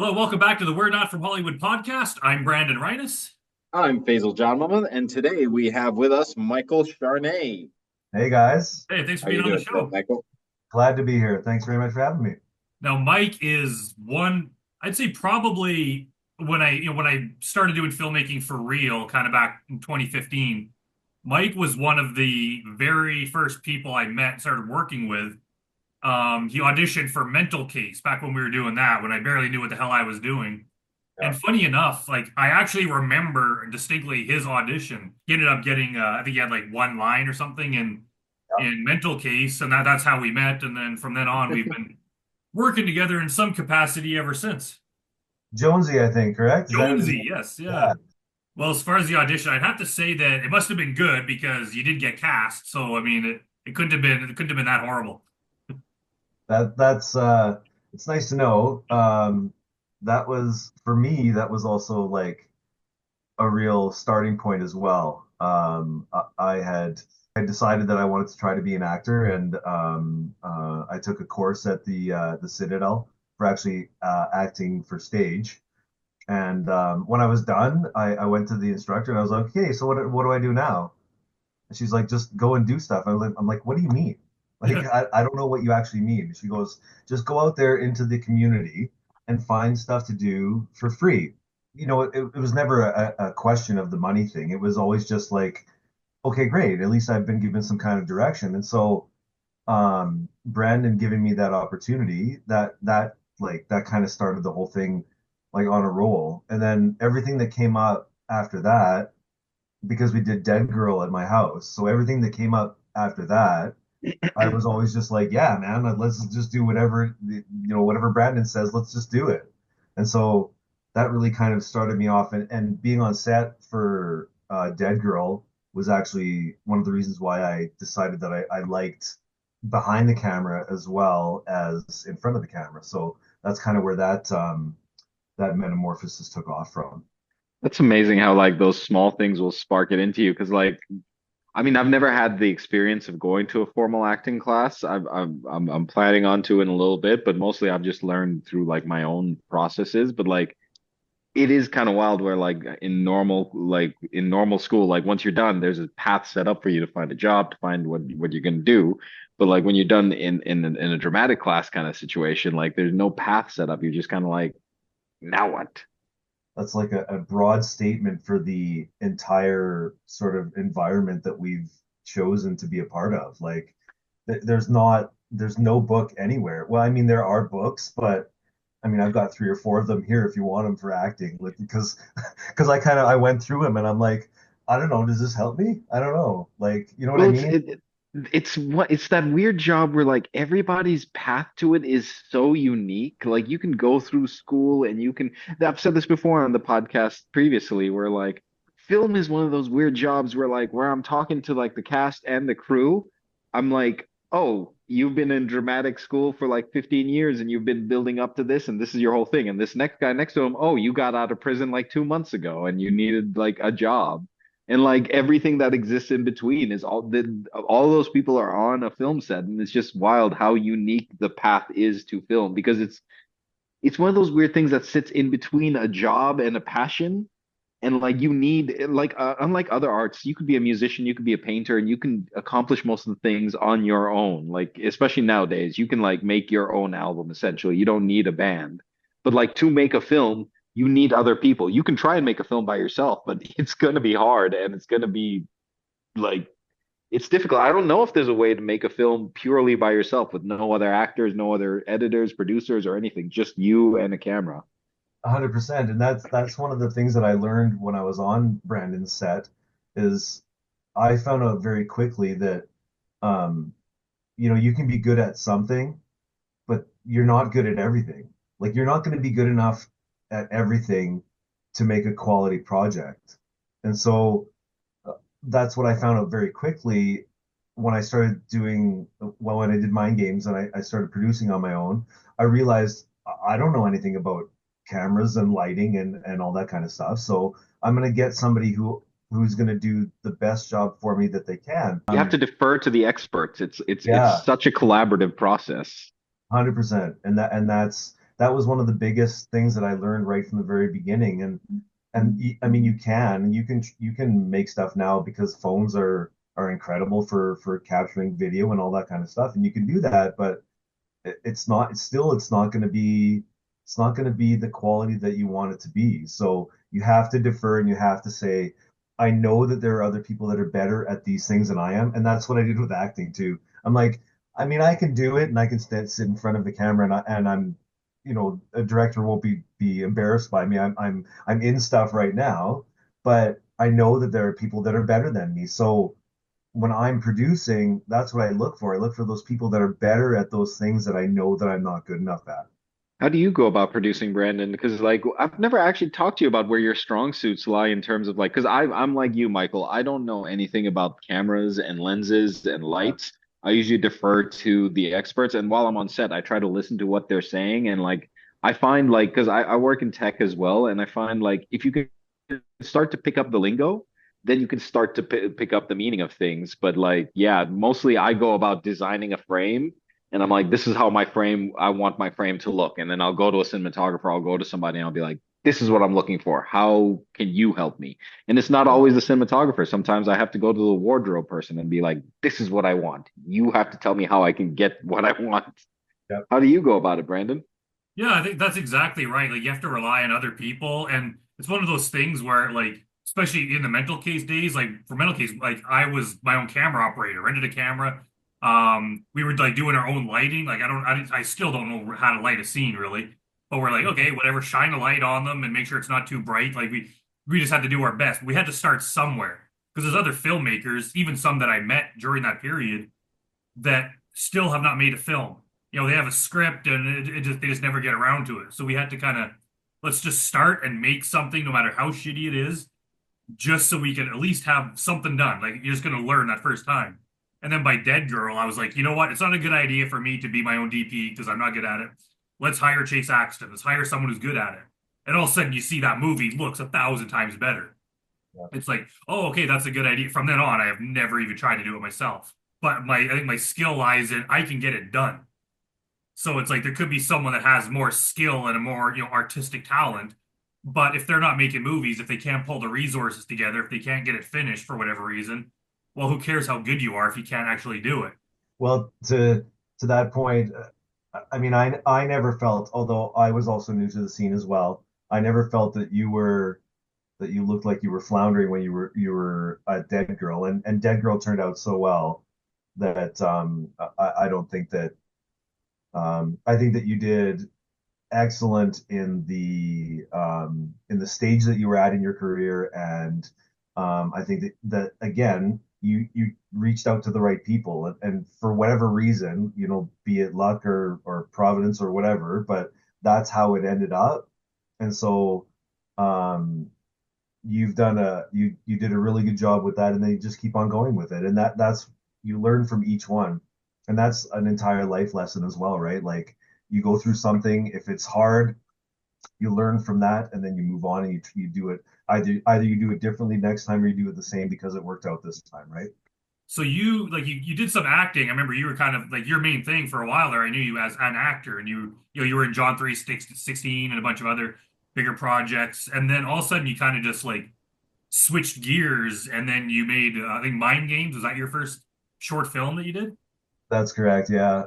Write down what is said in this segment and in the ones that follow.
Hello, welcome back to the We're Not From Hollywood podcast. I'm Brandon Rhinus. I'm Faizel John and today we have with us Michael Schaar-Ney. Hey guys, Hey, thanks for How being you on the doing today, show. Michael? glad to be here. Thanks very much for having me. Now, Mike is one, I'd say probably when I started doing filmmaking for real, kind of back in 2015, Mike was one of the very first people I met and started working with. He auditioned for Mental Case back when we were doing that, when I barely knew what the hell I was doing. Yeah, And funny enough, like I actually remember distinctly his audition. He ended up getting, I think he had like one line or something yeah. in Mental Case, and that's how we met. And then from then on, we've been working together in some capacity ever since. Jonesy, I think, correct? Is that his Jonesy, name? yes, yeah. Yeah, Well, as far as the audition, I'd have to say that it must have been good because you did get cast. So I mean, it couldn't have been that horrible. that's it's nice to know. That was for me, that was also like a real starting point as well. I decided that I wanted to try to be an actor, and I took a course at the Citadel for actually acting for stage. And when I was done, I went to the instructor and I was like, "Okay, so what do I do now?" And she's like, "Just go and do stuff." I'm like, "What do you mean? Like, Yeah. I don't know what you actually mean." She goes, "Just go out there into the community and find stuff to do for free." It was never a question of the money thing. It was always just like, okay, great. At least I've been given some kind of direction. And so, Brandon giving me that opportunity, that kind of started the whole thing like on a roll. And then everything that came up after that, because we did Dead Girl at my house. So everything that came up after that, I was always just like, yeah, man, let's just do whatever Brandon says, let's just do it. And so that really kind of started me off. And being on set for Dead Girl was actually one of the reasons why I decided that I liked behind the camera as well as in front of the camera. So that's kind of where that metamorphosis took off from. That's amazing how like those small things will spark it into you. Because like, I mean, I've never had the experience of going to a formal acting class. I'm planning on to in a little bit, but mostly I've just learned through like my own processes. But like, it is kind of wild where like in normal school, like once you're done, there's a path set up for you to find a job, to find what you're gonna do. But like when you're done in a dramatic class kind of situation, like there's no path set up. You're just kind of like, now what? That's like a broad statement for the entire sort of environment that we've chosen to be a part of. Like there's no book anywhere. Well, I mean, there are books, but I mean, I've got three or four of them here if you want them for acting, like because I went through them and I'm like, I don't know, does this help me? I don't know. Like, you know what I Well, mean? it's that weird job where like everybody's path to it is so unique. Like you can go through school and you can. I've said this before on the podcast previously, where like film is one of those weird jobs where I'm talking to like the cast and the crew. I'm like, oh, you've been in dramatic school for like 15 years and you've been building up to this, and this is your whole thing. And this next guy next to him, oh, you got out of prison like 2 months ago and you needed like a job. And like everything that exists in between is all those people are on a film set, and it's just wild how unique the path is to film because it's one of those weird things that sits in between a job and a passion. And like you need like unlike other arts, you could be a musician, you could be a painter, and you can accomplish most of the things on your own. Like especially nowadays, you can like make your own album essentially. You don't need a band. But like to make a film, you need other people. You can try and make a film by yourself, but it's gonna be hard and it's gonna be like it's difficult. I don't know if there's a way to make a film purely by yourself with no other actors, no other editors, producers, or anything, just you and a camera. 100%. And that's one of the things that I learned when I was on Brandon's set is I found out very quickly that um, you can be good at something, but you're not good at everything. Like you're not going to be good enough at everything to make a quality project. And so that's what I found out very quickly when I started when I did Mind Games and I started producing on my own. I realized I don't know anything about cameras and lighting and all that kind of stuff. So I'm going to get somebody who's going to do the best job for me that they can. You have to defer to the experts. It's Yeah, such a collaborative process. 100%. And that's that was one of the biggest things that I learned right from the very beginning. I mean, you can make stuff now because phones are incredible for capturing video and all that kind of stuff, and you can do that, but it's not going to be the quality that you want it to be. So you have to defer and you have to say, I know that there are other people that are better at these things than I am, and that's what I did with acting too. I'm like, I mean, I can do it and I can sit in front of the camera, I'm, a director won't be embarrassed by me. I'm in stuff right now, but I know that there are people that are better than me. So when I'm producing, that's what I look for. I look for those people that are better at those things that I know that I'm not good enough at. How do you go about producing, Brandon? Because like I've never actually talked to you about where your strong suits lie in terms of like, because I'm like you, Michael. I don't know anything about cameras and lenses and Yeah. lights. I usually defer to the experts, and while I'm on set, I try to listen to what they're saying. And like I find like because I work in tech as well, and I find like if you can start to pick up the lingo, then you can start to pick up the meaning of things. But like, yeah, mostly I go about designing a frame and I'm like, this is how I want my frame to look. And then I'll go to a cinematographer, I'll go to somebody and I'll be like, this is what I'm looking for. How can you help me? And it's not Yeah. always the cinematographer. Sometimes I have to go to the wardrobe person and be like, this is what I want. You have to tell me how I can get what I want. Yep. How do you go about it, Brandon? Yeah, I think that's exactly right. Like you have to rely on other people, and it's one of those things where, like, especially in the mental case days, like for mental case, like I was my own camera operator, rented a camera. We were like doing our own lighting. Like I still don't know how to light a scene really, but we're like, okay, whatever, shine a light on them and make sure it's not too bright. Like we just had to do our best. We had to start somewhere because there's other filmmakers, even some that I met during that period that still have not made a film. You know, they have a script and they just never get around to it. So we had to kind of let's just start and make something, no matter how shitty it is, just so we can at least have something done. Like you're just gonna learn that first time. And then by Dead Girl, I was like, you know what? It's not a good idea for me to be my own DP because I'm not good at it. Let's hire Chase Axton. Let's hire someone who's good at it. And all of a sudden, you see that movie looks 1,000 times better. Yeah. It's like, oh, okay, that's a good idea. From then on, I have never even tried to do it myself. But I think my skill lies in I can get it done. So it's like there could be someone that has more skill and a more, artistic talent. But if they're not making movies, if they can't pull the resources together, if they can't get it finished for whatever reason, well, who cares how good you are if you can't actually do it? Well, to that point, I mean, I never felt, although I was also new to the scene as well, I never felt that you looked like you were floundering when you were a Dead Girl, and Dead Girl turned out so well that I don't think that I think that you did excellent in the stage that you were at in your career, and I think that again you reached out to the right people, and for whatever reason, be it luck or providence or whatever, but that's how it ended up. And so um, you did a really good job with that, and then you just keep on going with it, and that's you learn from each one, and that's an entire life lesson as well, right? Like you go through something, if it's hard, you learn from that, and then you move on and you do it either you do it differently next time or you do it the same because it worked out this time, right? So you did some acting. I remember you were kind of like your main thing for a while there. I knew you as an actor, and you were in John 3:16 and a bunch of other bigger projects. And then all of a sudden you kind of just like switched gears, and then you made I think Mind Games. Was that your first short film that you did? That's correct. Yeah.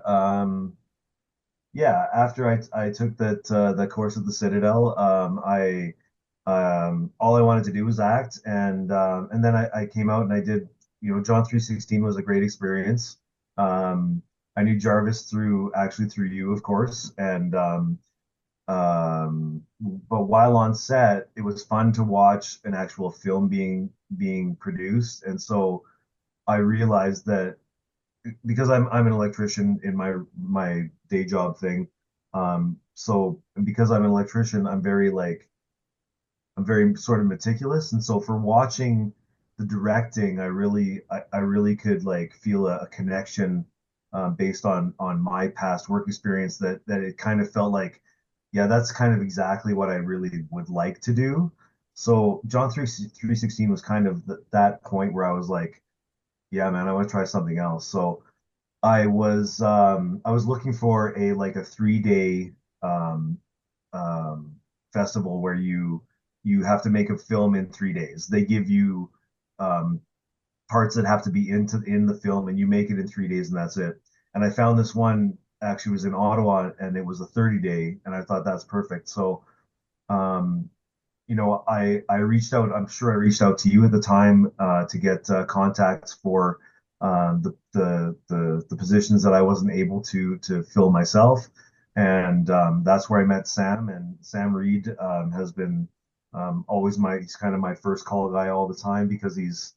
Yeah, after I took that course at the Citadel, I all I wanted to do was act, and then I came out and I did, John 3:16 was a great experience. I knew Jarvis through you, of course, and but while on set, it was fun to watch an actual film being produced, and so I realized that because I'm an electrician in my day job thing. So because I'm an electrician, I'm very sort of meticulous, and so for watching the directing, I really could like feel a connection based on my past work experience that it kind of felt like, yeah, that's kind of exactly what I really would like to do. So John 3:16 was kind of that point where I was like, yeah, man, I want to try something else. So I was looking for a 3-day festival where you have to make a film in 3 days. They give you um, parts that have to be in the film, and you make it in 3 days, and that's it. And I found this one actually was in Ottawa, and it was a 30 day, and I thought that's perfect. So um, I reached out. I'm sure I reached out to you at the time to get contacts for the positions that I wasn't able to fill myself, and that's where I met Sam. And Sam Reed has been always he's kind of my first call guy all the time because he's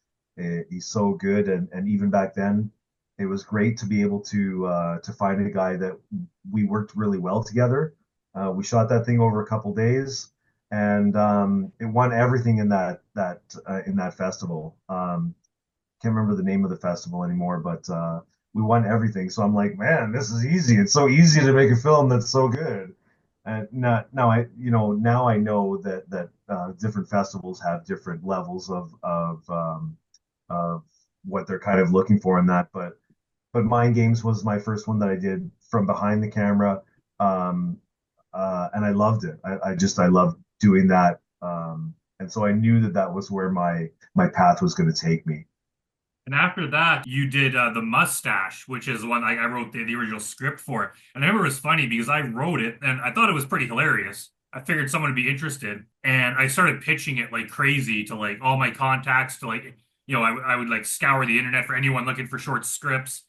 so good. And even back then, it was great to be able to find a guy that we worked really well together. We shot that thing over a couple days and it won everything in that festival. Can't remember the name of the festival anymore, but we won everything. So I'm like, man, this is easy. It's so easy to make a film that's so good. And now now I know that different festivals have different levels of what they're kind of looking for in that. But Mind Games was my first one that I did from behind the camera. Um, and I loved it. I loved doing that. And so I knew that that was where my path was going to take me. And after that, you did The Mustache, which is one I wrote the original script for. And I remember it was funny because I wrote it and I thought it was pretty hilarious. I figured someone would be interested. And I started pitching it like crazy to like all my contacts to like, I would like scour the internet for anyone looking for short scripts.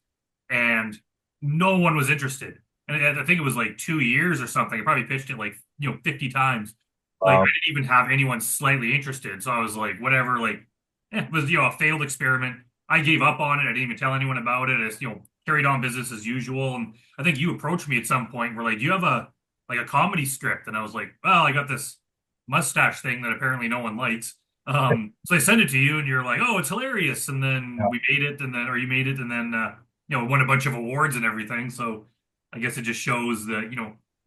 And no one was interested. And I think it was like 2 years or something. I probably pitched it like, 50 times. Like I Um, didn't even have anyone slightly interested. So I was like, whatever, like, it was, a failed experiment. I gave up on it. I didn't even tell anyone about it. I just, carried on business as usual. And I think you approached me at some point. And were like, "Do you have a comedy script?" And I was like, "Well, I got this mustache thing that apparently no one likes." So I sent it to you, and you're like, "Oh, it's hilarious." And then yeah. we made it, and then or you made it, and then won a bunch of awards and everything. So I guess it just shows that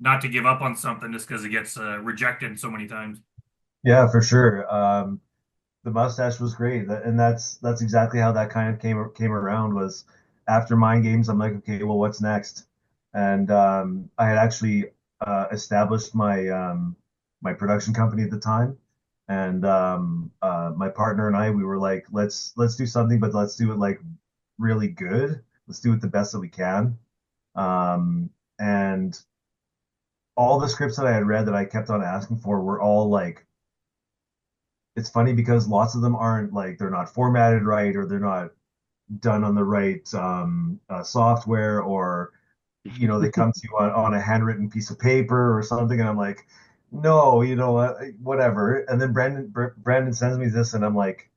not to give up on something just because it gets rejected so many times. Yeah, for sure. The mustache was great, and that's exactly how that kind of came around. Was after Mind Games, I'm like, okay, well, what's next? And I had actually established my production company at the time, and my partner and I, we were like, let's do something, but let's do it like really good. Let's do it the best that we can. And all the scripts that I had read that I kept on asking for were all like it's funny because lots of them aren't like they're not formatted right or they're not done on the right software or they come to you on a handwritten piece of paper or something and I'm like no whatever and then Brandon sends me this and I'm like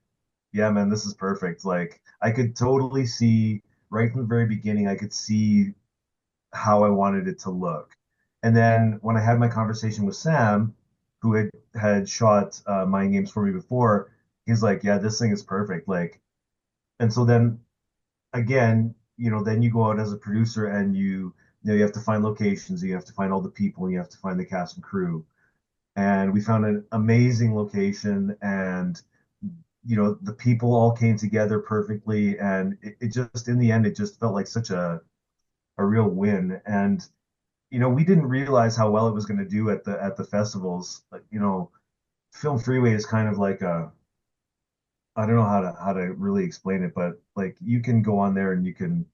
yeah man this is perfect like I could totally see right from the very beginning I could see how I wanted it to look. And then when I had my conversation with Sam, who had shot Mind Games for me before, he's like, "Yeah, this thing is perfect." Like, and so then again, then you go out as a producer and you have to find locations, you have to find all the people, and you have to find the cast and crew. And we found an amazing location, and the people all came together perfectly, and it just in the end, it just felt like such a real win. And we didn't realize how well it was going to do at the festivals. Like, Film Freeway is kind of like I don't know how to really explain it, but like you can go on there and you can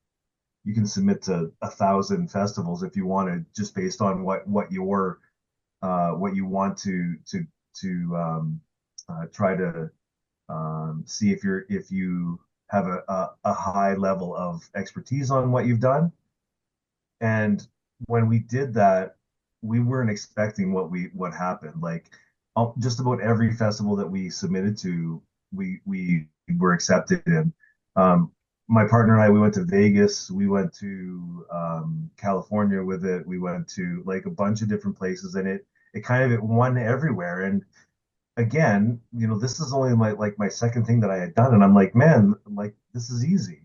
submit to 1,000 festivals if you wanted, just based on what you want to try to see if you have a high level of expertise on what you've done. And when we did that, we weren't expecting what happened. Like just about every festival that we submitted to, we were accepted in. Um, my partner and I, we went to Vegas, we went to California with it, we went to like a bunch of different places, and it won everywhere. And again, this is only my second thing that I had done, and I'm like, man, like this is easy.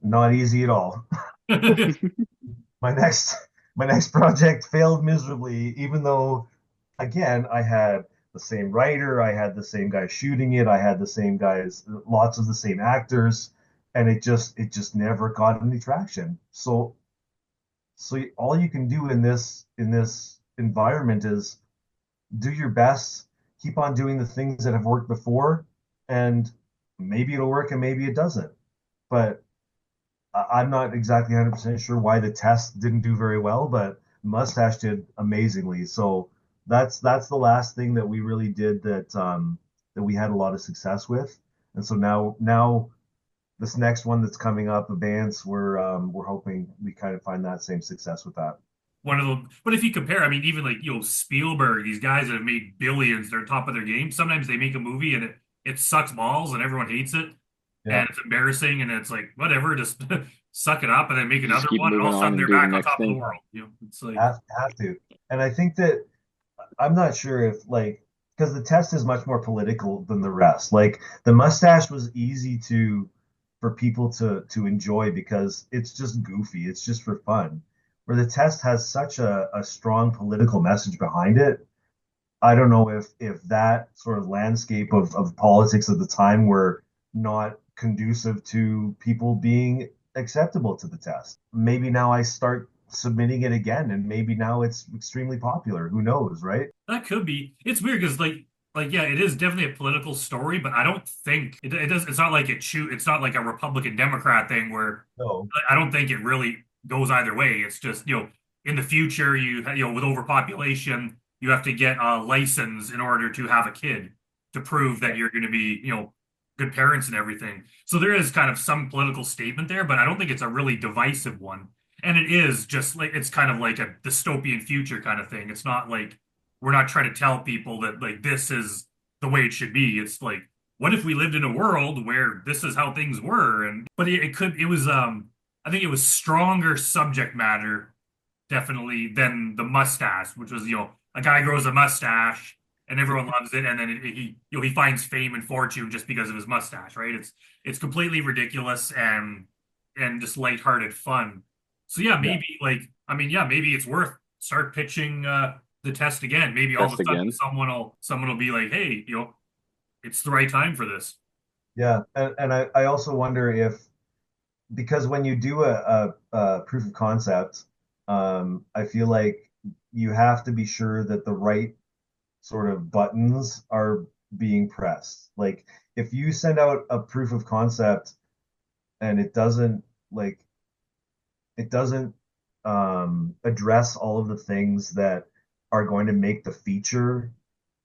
Not easy at all. my next my next project failed miserably, even though again I had the same writer, I had the same guy shooting it, I had the same guys, lots of the same actors, and it just never got any traction. So all you can do in this environment is do your best, keep on doing the things that have worked before, and maybe it'll work and maybe it doesn't. But I'm not exactly 100% sure why the test didn't do very well, but Mustache did amazingly. So that's the last thing that we really did that we had a lot of success with. And so now this next one that's coming up, Abeyance, we're hoping we kind of find that same success with that. One of the, but if you compare, I mean, even like Spielberg, these guys that have made billions, they're top of their game. Sometimes they make a movie and it sucks balls and everyone hates it Yeah, and it's embarrassing and it's like whatever, just suck it up and then make Just another keep one and all moving of a on sudden and they're do the back on next top of the thing. world. It's like have to. And I think that I'm not sure if like because the test is much more political than the rest. Like the Mustache was easy to for people to enjoy because it's just goofy. It's just for fun. Where the test has such a strong political message behind it. I don't know if that sort of landscape of politics at the time were not conducive to people being acceptable to the test. Maybe now I start submitting it again, and maybe now it's extremely popular. Who knows, right? that could be. It's weird because yeah, it is definitely a political story, but I don't think it does. It's not like it's not like a Republican Democrat thing where No, I don't think it really goes either way. It's just, in the future, with overpopulation, you have to get a license in order to have a kid to prove that you're going to be, good parents and everything. So there is kind of some political statement there, but I don't think it's a really divisive one. And it is just like, it's kind of like a dystopian future kind of thing. It's not like we're not trying to tell people that like this is the way it should be. It's like, what if we lived in a world where this is how things were? But it was, I think it was stronger subject matter definitely than the mustache, which was, a guy grows a mustache and everyone loves it, and then he finds fame and fortune just because of his mustache, right? It's completely ridiculous and just lighthearted fun. So yeah, yeah, maybe like I mean, yeah, maybe it's worth start pitching the test again. Maybe all of Test a sudden again. someone will be like, hey, it's the right time for this. yeah. And I also wonder if because when you do a proof of concept, I feel like you have to be sure that the right sort of buttons are being pressed. Like if you send out a proof of concept and like it doesn't address all of the things that are going to make the feature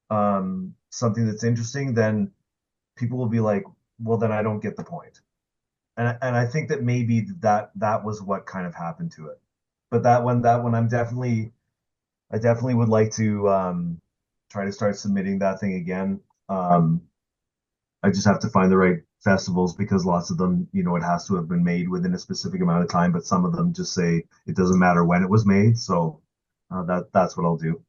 something that's interesting, then people will be like, well, then I don't get the point. And I think that maybe that was what kind of happened to it. But that one I definitely would like to try to start submitting that thing again. I just have to find the right festivals because lots of them, it has to have been made within a specific amount of time, but some of them just say it doesn't matter when it was made. So that's what I'll do.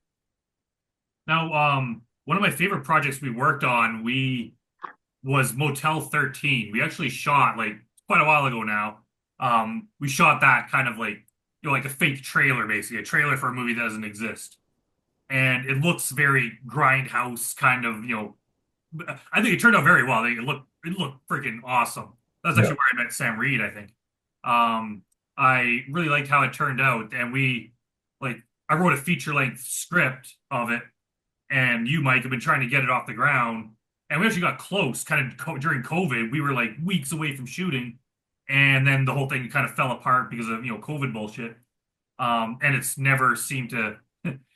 Now, one of my favorite projects we worked on, we was Motel 13. We actually shot like quite a while ago now. We shot that kind of like like a fake trailer, basically, a trailer for a movie that doesn't exist. And it looks very grindhouse kind of, I think it turned out very well. It looked freaking awesome. That's Yeah. actually where I met Sam Reed, I think. Um, I really liked how it turned out, and like I wrote a feature length script of it, and you, Mike, have been trying to get it off the ground. And we actually got close, kind of during COVID. We were like weeks away from shooting, and then the whole thing kind of fell apart because of COVID bullshit. And it's never seemed to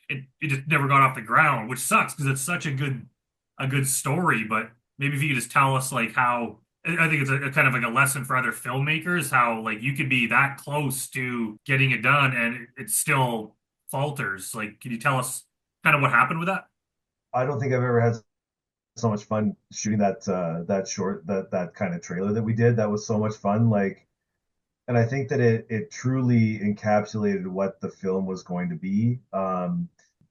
it just never got off the ground, which sucks because it's such a good story. But maybe if you could just tell us like how I think it's a kind of like a lesson for other filmmakers, how like you could be that close to getting it done and it still falters. Like, can you tell us kind of what happened with that? I don't think I've ever had so much fun shooting that kind of trailer that we did. That was so much fun. Like, and I think that it truly encapsulated what the film was going to be.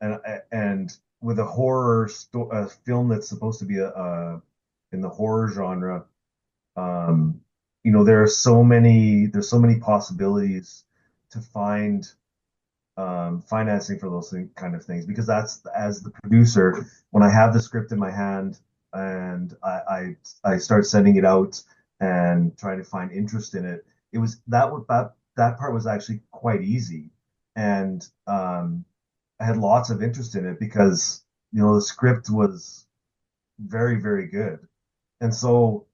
And with a film that's supposed to be in the horror genre, um, there's so many possibilities to find financing for those kind of things because that's as the producer when I have the script in my hand and I start sending it out and trying to find interest in it. It was that part was actually quite easy, and I had lots of interest in it because, the script was very, very good. And so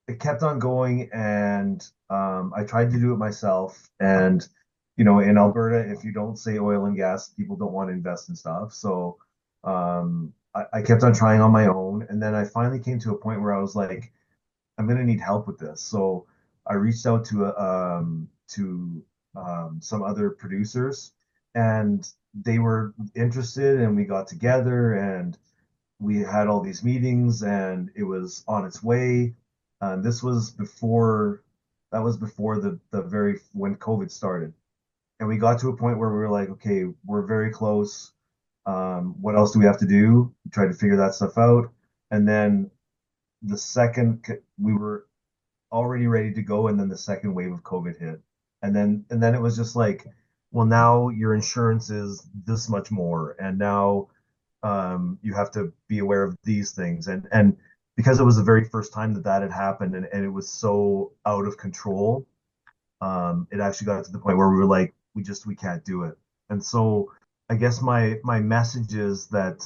it kept on going, and I tried to do it myself. And, in Alberta, if you don't say oil and gas, people don't want to invest in stuff. So I kept on trying on my own. And then I finally came to a point where I was like, I'm going to need help with this. So I reached out to some other producers, and they were interested, and we got together, and we had all these meetings, and it was on its way. This was before that was before the very when COVID started, and we got to a point where we were like, okay, we're very close. What else do we have to do? We tried to figure that stuff out, and then the second we were already ready to go, and then the second wave of COVID hit, and then it was just like, well, now your insurance is this much more, and now you have to be aware of these things, and because it was the very first time that that had happened, and it was so out of control, it actually got to the point where we were like, we can't do it. And so I guess my message is that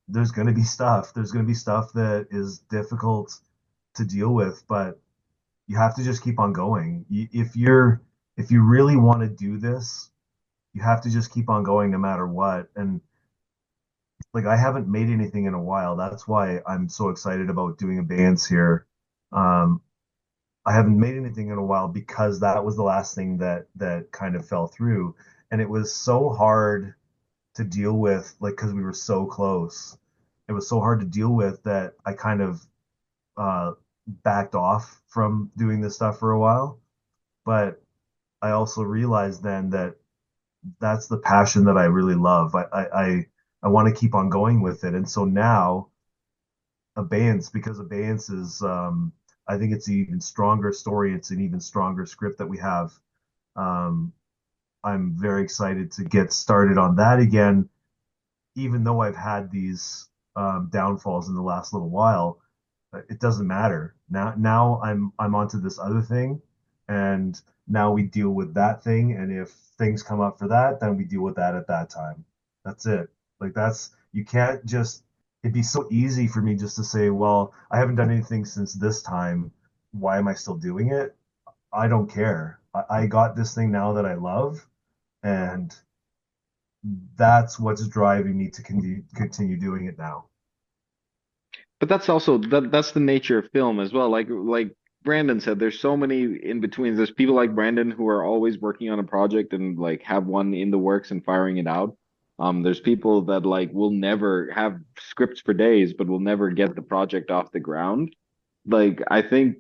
there's going to be stuff that is difficult to deal with, but you have to just keep on going. If you really want to do this, you have to just keep on going no matter what. And like, I haven't made anything in a while. That's why I'm so excited about doing Abeyance here. Um, I haven't made anything in a while because that was the last thing that kind of fell through, and it was so hard to deal with, like, because we were so close. It was so hard to deal with that I kind of uh, backed off from doing this stuff for a while. But I also realized then that that's the passion that I really love. I want to keep on going with it, and so now Abeyance, because Abeyance is, I think it's an even stronger story. It's an even stronger script that we have. Um, I'm very excited to get started on that again, even though I've had these downfalls in the last little while. It doesn't matter. Now I'm onto this other thing, and now we deal with that thing. And if things come up for that, then we deal with that at that time. That's it. Like, that's, you can't just. It'd be so easy for me just to say, well, I haven't done anything since this time. Why am I still doing it? I don't care. I got this thing now that I love, and that's what's driving me to continue doing it now. But that's also that's the nature of film as well. Like Brandon said, there's so many in betweens. There's people like Brandon who are always working on a project and like have one in the works and firing it out. There's people that like will never have scripts for days, but will never get the project off the ground. Like I think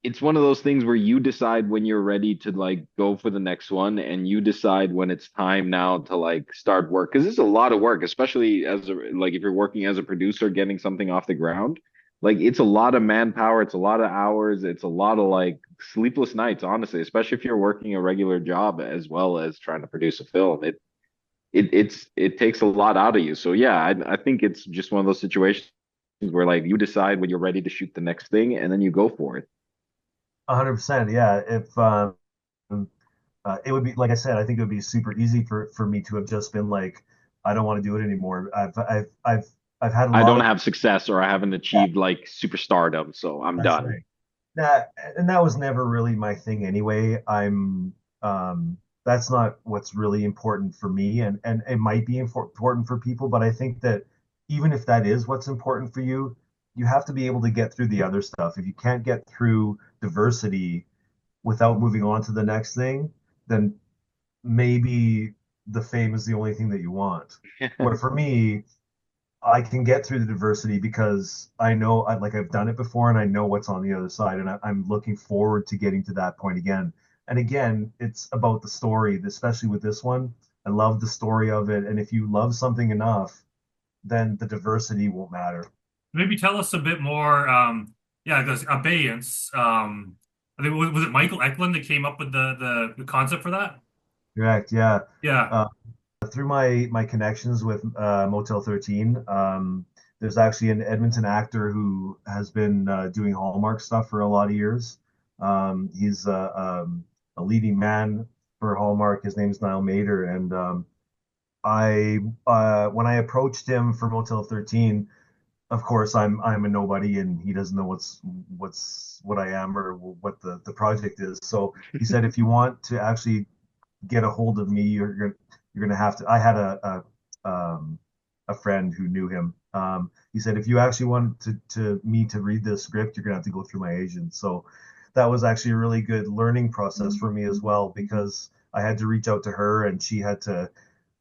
it's one of those things where you decide when you're ready to like go for the next one, and you decide when it's time now to like start work, because it's a lot of work, especially as a, like if you're working as a producer getting something off the ground. Like it's a lot of manpower, it's a lot of hours, it's a lot of like sleepless nights, honestly, especially if you're working a regular job as well as trying to produce a film. It takes a lot out of you. So yeah, I think it's just one of those situations where like you decide when you're ready to shoot the next thing and then you go for it. 100%. Yeah. If it would be, like I said, I think it would be super easy for me to have just been like, I don't want to do it anymore. I've had a I lot don't of. have success or I haven't Yeah, achieved like superstardom, so I'm that's done. right. That and that was never really my thing anyway. That's not what's really important for me, and it might be important for people, but I think that even if that is what's important for you, you have to be able to get through the other stuff. If you can't get through diversity without moving on to the next thing, then maybe the fame is the only thing that you want. Where for me, I can get through the diversity because I know, like, I've done it before, and I know what's on the other side, and I'm looking forward to getting to that point again. And again, it's about the story, especially with this one. I love the story of it, and if you love something enough, then the diversity won't matter. Maybe tell us a bit more. Yeah, because Abeyance. I think was it Michael Eklund that came up with the concept for that? Correct, yeah. Yeah. Uh, Through my connections with Motel 13, there's actually an Edmonton actor who has been doing Hallmark stuff for a lot of years. He's a leading man for Hallmark. His name is Niall Mater, and I when I approached him for Motel 13, of course I'm a nobody and he doesn't know what I am or what the project is. So he said, if you want to actually get a hold of me, you're gonna have to. I had a friend who knew him. He said, if you actually want to me to read this script, you're gonna have to go through my agent. So that was actually a really good learning process for me as well, because I had to reach out to her and she had to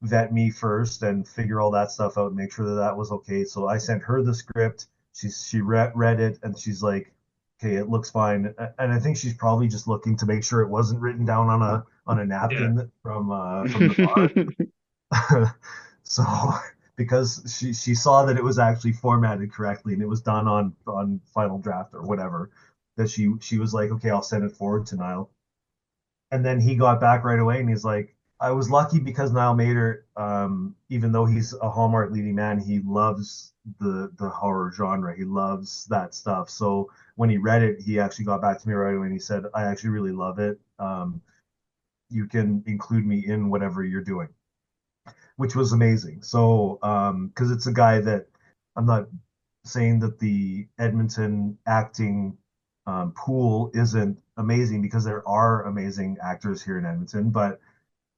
vet me first and figure all that stuff out and make sure that that was okay. So I sent her the script. She read it and she's like, okay, it looks fine. And I think she's probably just looking to make sure it wasn't written down on a Yeah. napkin from the bar. So because she saw that it was actually formatted correctly and it was done on Final Draft or whatever, that she was like, okay, I'll send it forward to Niall. And then he got back right away and he's like, I was lucky because Niall Mater, even though he's a Hallmark leading man, he loves the horror genre. He loves that stuff. So when he read it, he actually got back to me right away and he said, I actually really love it. You can include me in whatever you're doing, which was amazing. So, because it's a guy that I'm not saying that the Edmonton acting pool isn't amazing, because there are amazing actors here in Edmonton, but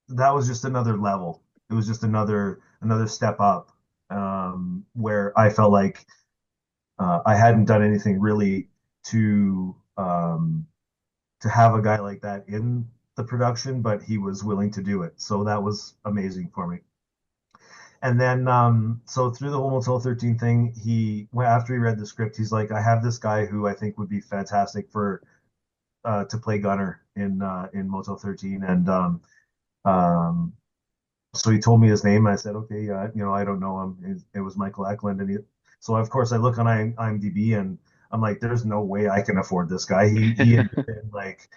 that was just another level. It was just another step up, where I felt like I hadn't done anything really to have a guy like that in the production, but he was willing to do it. So that was amazing for me. And then, so through the whole Motel 13 thing, after he read the script, he's like, I have this guy who I think would be fantastic for to play Gunner in Motel 13, and um, so he told me his name. And I said, okay, I don't know him. It was Michael Eklund, and so of course I look on IMDb, and I'm like, there's no way I can afford this guy. He had been like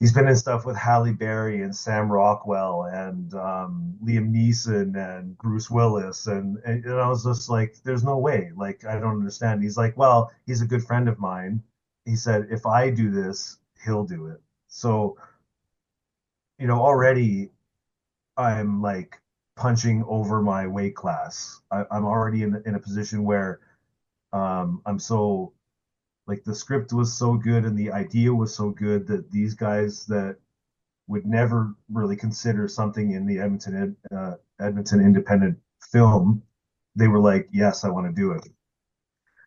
he's been in stuff with Halle Berry and Sam Rockwell and Liam Neeson and Bruce Willis, and I was just like, there's no way. Like, I don't understand. He's like, well, he's a good friend of mine. He said, if I do this, he'll do it. So, already I'm like punching over my weight class. I'm already in a position where I'm so like, the script was so good and the idea was so good that these guys that would never really consider something in the Edmonton independent film, they were like, yes, I want to do it.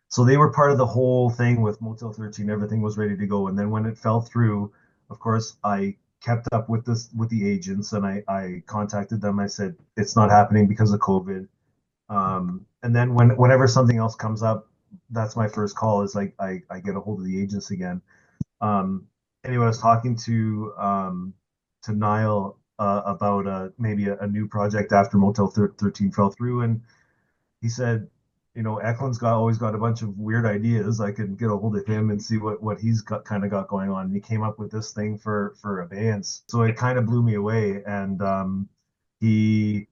So they were part of the whole thing with Motel 13. Everything was ready to go. And then when it fell through, of course, I kept up with the agents, and I contacted them. I said, it's not happening because of COVID. And then whenever something else comes up, that's my first call, is like I get a hold of the agents again. Um, anyway, I was talking to Niall about maybe a new project after Motel 13 fell through, and he said, Eklund's always got a bunch of weird ideas. I could get a hold of him and see what he's got going on. And he came up with this thing for Abeyance, so it kind of blew me away. And he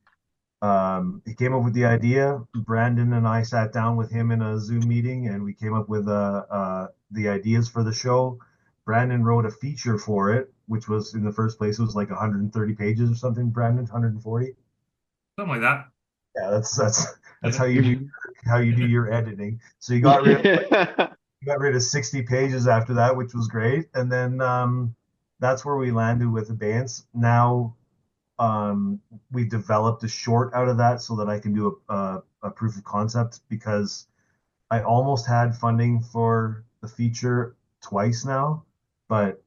he came up with the idea. Brandon and I sat down with him in a Zoom meeting, and we came up with the ideas for the show. Brandon wrote a feature for it, which was, in the first place, it was like 130 pages or something. Brandon, 140. Something like that. Yeah, that's Yeah. how you do your editing. So you got rid of 60 pages after that, which was great. And then that's where we landed with Abeyance. Now we developed a short out of that so that I can do a proof of concept, because I almost had funding for the feature twice now, but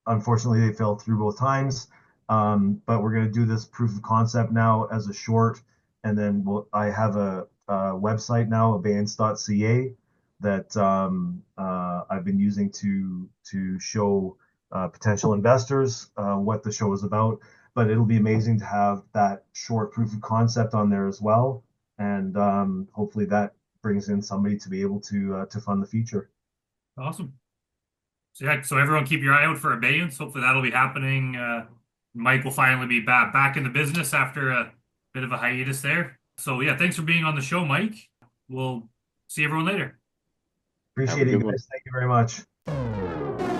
unfortunately they fell through both times. But we're going to do this proof of concept now as a short, and then I have a website now, abeyance.ca, that I've been using to show potential investors what the show is about. But it'll be amazing to have that short proof of concept on there as well, and hopefully that brings in somebody to be able to fund the feature. Awesome. So yeah, so everyone keep your eye out for Abeyance. Hopefully that'll be happening. Mike will finally be back in the business after a bit of a hiatus there. So yeah, thanks for being on the show, Mike. We'll see everyone later. Have a Appreciate it, good one. guys. Thank you very much.